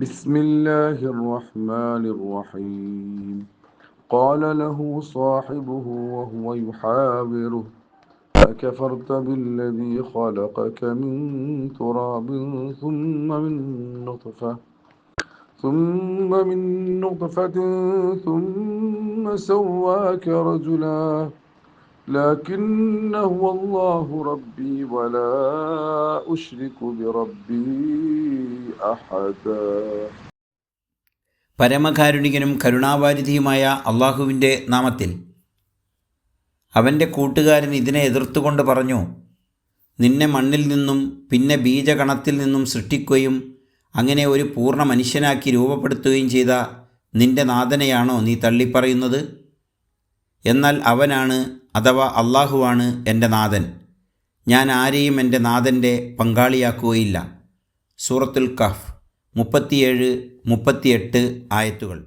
بسم الله الرحمن الرحيم قال له صاحبه وهو يحاوره أكفرت بالذي خلقك من تراب ثم من نطفة ثم سواك رجلا لكن هو الله ربي ولا أشرك بربي أحدا. പരമകാരുണികനും കരുണാവാരിധിയുമായ അള്ളാഹുവിൻ്റെ നാമത്തിൽ. അവൻ്റെ കൂട്ടുകാരൻ ഇതിനെ എതിർത്തുകൊണ്ട് പറഞ്ഞു, നിന്നെ മണ്ണിൽ നിന്നും പിന്നെ ബീജകണത്തിൽ നിന്നും സൃഷ്ടിക്കുകയും അങ്ങനെ ഒരു പൂർണ്ണ മനുഷ്യനാക്കി രൂപപ്പെടുത്തുകയും ചെയ്ത നിന്റെ നാഥനെയാണോ നീ തള്ളിപ്പറയുന്നത്? എന്നാൽ അവനാണ്, അഥവാ അള്ളാഹുവാണ് എൻ്റെ നാഥൻ. ഞാൻ ആരെയും എൻ്റെ നാഥൻ്റെ പങ്കാളിയാക്കുകയില്ല. സൂറത്തുൽ കഹ്ഫ് 37-38 ആയത്തുകൾ.